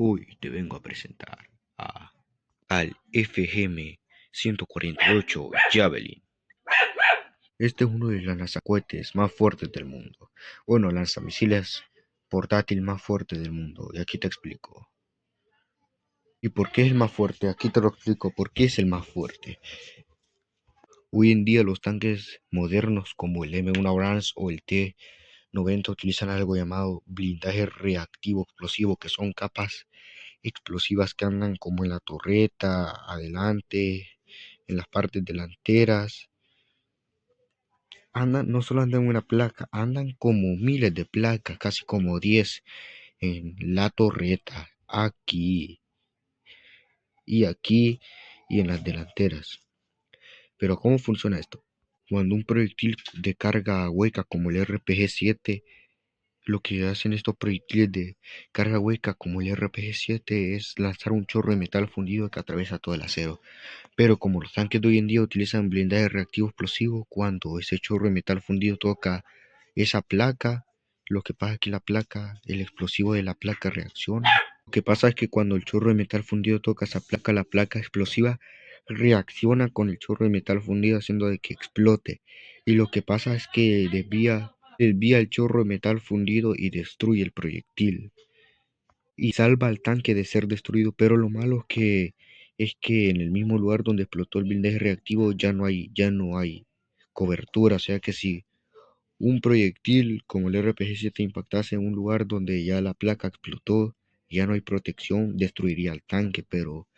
Hoy te vengo a presentar al FGM-148 Javelin. Este es uno de los lanzacohetes más fuertes del mundo. Bueno, lanzamisiles portátil más fuerte del mundo. Y aquí te explico. ¿Y por qué es el más fuerte? Aquí te lo explico. ¿Por qué es el más fuerte? Hoy en día los tanques modernos como el M1 Abrams o el T-90 utilizan algo llamado blindaje reactivo explosivo, que son capas explosivas que andan como en la torreta, adelante, en las partes delanteras. Andan, no solo andan en una placa, andan como miles de placas, casi como 10 en la torreta, aquí y en las delanteras. Pero ¿cómo funciona esto? Cuando un proyectil de carga hueca como el RPG-7, lo que hacen estos proyectiles de carga hueca como el RPG-7 es lanzar un chorro de metal fundido que atraviesa todo el acero. Pero como los tanques de hoy en día utilizan blindaje reactivo explosivo, cuando ese chorro de metal fundido toca esa placa, lo que pasa es que el explosivo de la placa reacciona. Lo que pasa es que cuando el chorro de metal fundido toca esa placa, la placa explosiva reacciona con el chorro de metal fundido haciendo de que explote. Y lo que pasa es que desvía el chorro de metal fundido y destruye el proyectil y salva al tanque de ser destruido, pero lo malo es que en el mismo lugar donde explotó el blindaje reactivo ya no hay cobertura, o sea que si un proyectil como el RPG-7 impactase en un lugar donde ya la placa explotó, ya no hay protección, destruiría al tanque, pero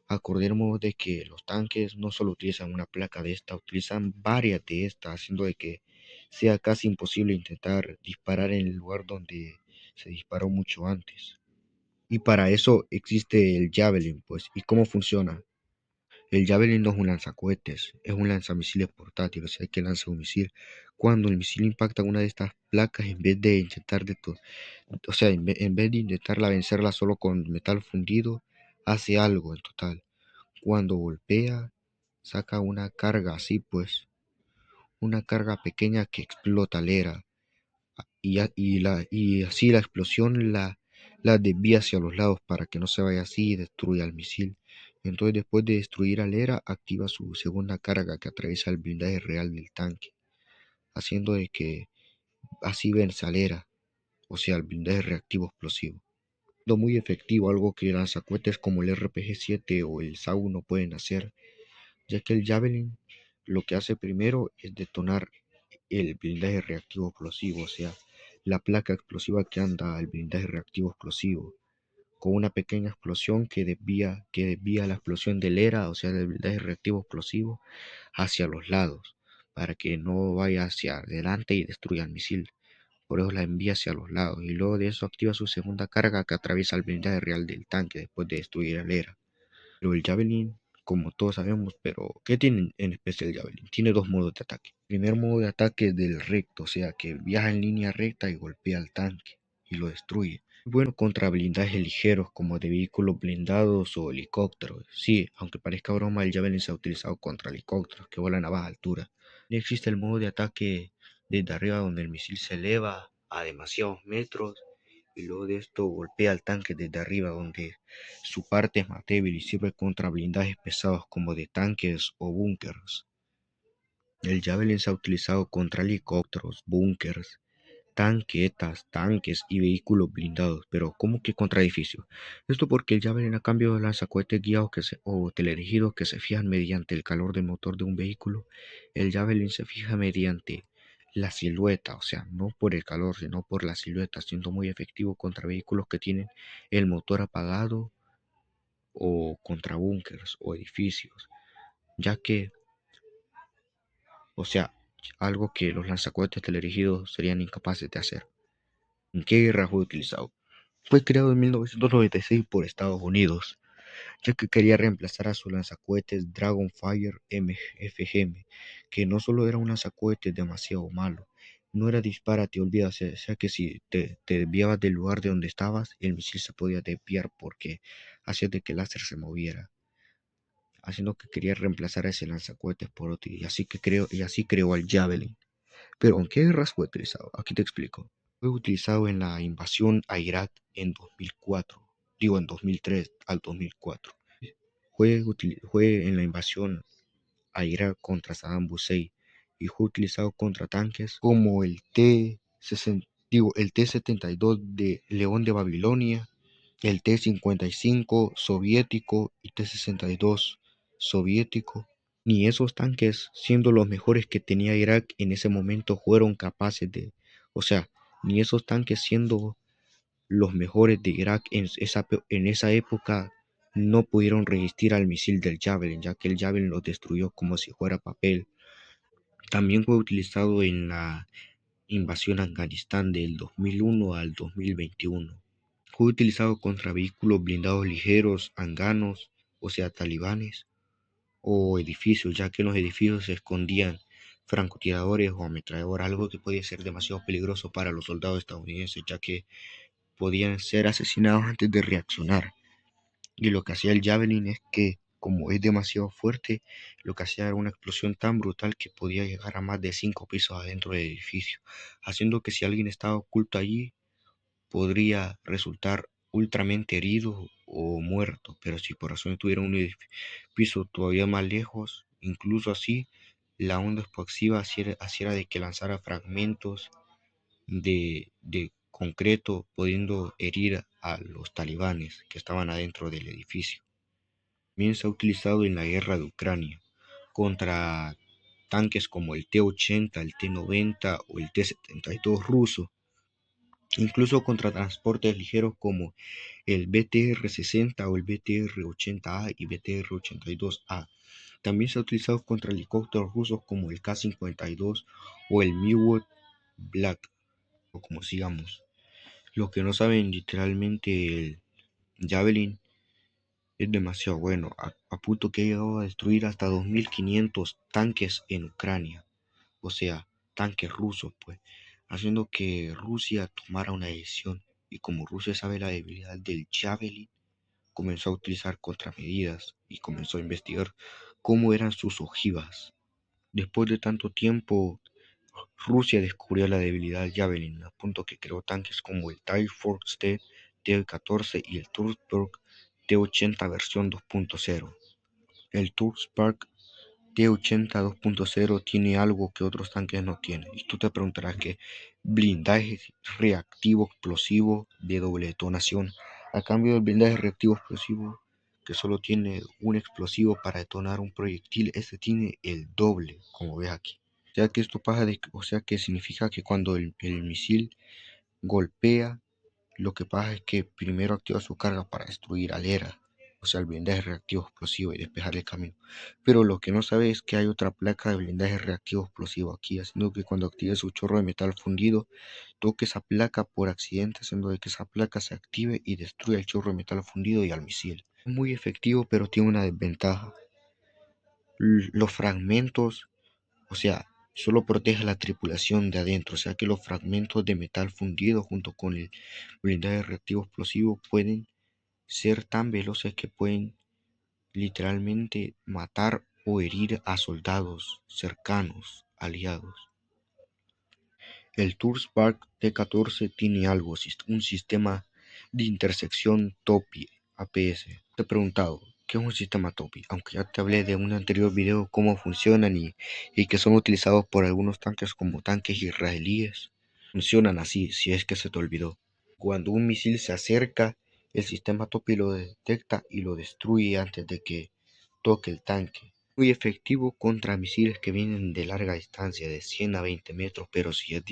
acordemos de que los tanques no solo utilizan una placa de esta, utilizan varias de estas, haciendo de que sea casi imposible intentar disparar en el lugar donde se disparó mucho antes. Y para eso existe el Javelin, pues. ¿Y cómo funciona? El Javelin no es un lanzacohetes, es un lanzamisiles portátil, o sea que lanza un misil. Cuando el misil impacta una de estas placas, en vez de intentar o sea, en vez de intentarla vencerla solo con metal fundido, hace algo en total. Cuando golpea, saca una carga así, pues, una carga pequeña que explota la era y así la explosión la desvía hacia los lados para que no se vaya así y destruya el misil. Entonces después de destruir al ERA, activa su segunda carga que atraviesa el blindaje real del tanque, haciendo de que así vence al ERA, o sea, el blindaje reactivo explosivo. Siendo muy efectivo, algo que lanzacohetes como el RPG-7 o el SAU no pueden hacer, ya que el Javelin lo que hace primero es detonar el blindaje reactivo explosivo, o sea, la placa explosiva que anda al blindaje reactivo explosivo, con una pequeña explosión que desvía la explosión del ERA, o sea, del blindaje reactivo explosivo, hacia los lados, para que no vaya hacia adelante y destruya el misil. Por eso la envía hacia los lados, y luego de eso activa su segunda carga que atraviesa el blindaje real del tanque después de destruir el ERA. Pero el Javelin, como todos sabemos, pero ¿qué tiene en especial el Javelin? Tiene dos modos de ataque. El primer modo de ataque es del recto, o sea que viaja en línea recta y golpea al tanque y lo destruye. Bueno, contra blindajes ligeros como de vehículos blindados o helicópteros. Sí, aunque parezca broma, el Javelin se ha utilizado contra helicópteros que vuelan a baja altura. Y existe el modo de ataque desde arriba donde el misil se eleva a demasiados metros y luego de esto golpea al tanque desde arriba donde su parte es más débil y sirve contra blindajes pesados como de tanques o búnkers. El Javelin se ha utilizado contra helicópteros, búnkers, tanquetas, tanques y vehículos blindados, pero ¿cómo que contra edificios? Esto porque el Javelin a cambio de lanzacohetes guiados o teledirigidos que se fijan mediante el calor del motor de un vehículo, el Javelin se fija mediante la silueta, o sea, no por el calor, sino por la silueta, siendo muy efectivo contra vehículos que tienen el motor apagado o contra búnkers o edificios, ya que, o sea, algo que los lanzacohetes teledirigidos serían incapaces de hacer. ¿En qué guerra fue utilizado? Fue creado en 1996 por Estados Unidos, ya que quería reemplazar a su lanzacohetes Dragonfire FGM, que no solo era un lanzacohetes demasiado malo, no era disparate, olvídate, o sea que si te desviabas del lugar de donde estabas, el misil se podía desviar porque hacía de que el láser se moviera, haciendo que quería reemplazar a ese lanzacohetes por otro, y así creó al Javelin. Pero ¿en qué guerras fue utilizado? Aquí te explico. Fue utilizado en la invasión a Irak en 2004, en 2003 al 2004. Fue en la invasión a Irak contra Saddam Hussein y fue utilizado contra tanques como el T-72 de León de Babilonia, el T-55 soviético y T-62 soviético. Ni esos tanques, siendo los mejores que tenía Irak en ese momento, fueron capaces o sea, ni esos tanques siendo los mejores de Irak en esa época no pudieron resistir al misil del Javelin, ya que el Javelin los destruyó como si fuera papel. También fue utilizado en la invasión a Afganistán del 2001 al 2021. Fue utilizado contra vehículos blindados ligeros, afganos, o sea, talibanes, o edificios, ya que en los edificios se escondían francotiradores o ametralladoras, algo que podía ser demasiado peligroso para los soldados estadounidenses, ya que podían ser asesinados antes de reaccionar. Y lo que hacía el Javelin es que, como es demasiado fuerte, lo que hacía era una explosión tan brutal que podía llegar a más de 5 pisos adentro del edificio, haciendo que si alguien estaba oculto allí, podría resultar ultramente herido o muerto. Pero si por razón tuviera un piso todavía más lejos, incluso así, la onda explosiva hacía de que lanzara fragmentos de concreto, pudiendo herir a los talibanes que estaban adentro del edificio. También se ha utilizado en la guerra de Ucrania contra tanques como el T-80, el T-90 o el T-72 ruso, incluso contra transportes ligeros como el BTR-60 o el BTR-80A y BTR-82A. También se ha utilizado contra helicópteros rusos como el K-52 o el Mi Black, o como sigamos. Lo que no saben, literalmente el Javelin es demasiado bueno, a punto que ha llegado a destruir hasta 2.500 tanques en Ucrania, o sea, tanques rusos, pues, haciendo que Rusia tomara una decisión. Y como Rusia sabe la debilidad del Javelin, comenzó a utilizar contramedidas y comenzó a investigar cómo eran sus ojivas. Después de tanto tiempo, Rusia descubrió la debilidad del Javelin, a punto que creó tanques como el Type-Force T-14 y el Tursberg T-80 versión 2.0. El Tursberg T-80 2.0 tiene algo que otros tanques no tienen. Y tú te preguntarás qué: blindaje reactivo explosivo de doble detonación. A cambio del blindaje reactivo explosivo, que solo tiene un explosivo para detonar un proyectil, este tiene el doble, como ves aquí. O sea que significa que cuando el misil golpea, lo que pasa es que primero activa su carga para destruir al ERA, o sea, el blindaje reactivo explosivo, y despejar el camino. Pero lo que no sabe es que hay otra placa de blindaje reactivo explosivo aquí, haciendo que cuando active su chorro de metal fundido, toque esa placa por accidente, haciendo de que esa placa se active y destruya el chorro de metal fundido y al misil. Es muy efectivo, pero tiene una desventaja. Los fragmentos, o sea, solo protege a la tripulación de adentro, o sea que los fragmentos de metal fundido junto con el blindaje reactivo explosivo pueden ser tan veloces que pueden literalmente matar o herir a soldados cercanos, aliados. El Turspark T-14 tiene un sistema de intersección TOPI APS. Te he preguntado, ¿qué es un sistema TOPI? Aunque ya te hablé de un anterior video cómo funcionan y que son utilizados por algunos tanques como tanques israelíes. Funcionan así, si es que se te olvidó. Cuando un misil se acerca, el sistema TOPI lo detecta y lo destruye antes de que toque el tanque. Muy efectivo contra misiles que vienen de larga distancia, de 100 a 20 metros, pero si es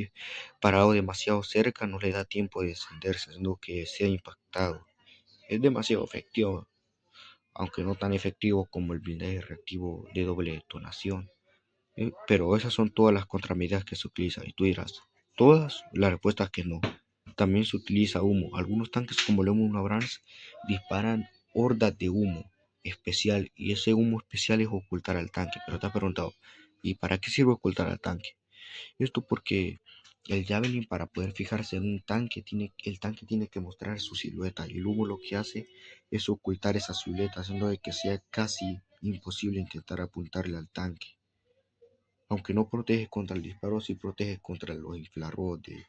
parado demasiado cerca, no le da tiempo de descenderse, sino que sea impactado. Es demasiado efectivo, aunque no tan efectivo como el blindaje reactivo de doble detonación. Pero esas son todas las contramedidas que se utilizan. Y tú dirás, ¿todas? La respuesta es que no. También se utiliza humo. Algunos tanques como el M1 Abrams disparan hordas de humo especial, y ese humo especial es ocultar al tanque. Pero te has preguntado, ¿y para qué sirve ocultar al tanque? Esto porque el Javelin, para poder fijarse en un tanque, el tanque tiene que mostrar su silueta, y el humo lo que hace es ocultar esa silueta, haciendo de que sea casi imposible intentar apuntarle al tanque. Aunque no protege contra el disparo, sí protege contra los infrarrojos del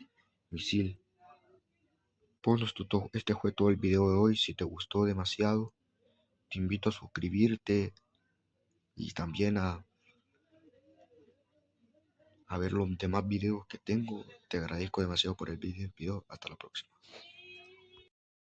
misil. Bueno, este fue todo el video de hoy. Si te gustó demasiado, te invito a suscribirte y también a ver los demás videos que tengo. Te agradezco demasiado por el video. Hasta la próxima.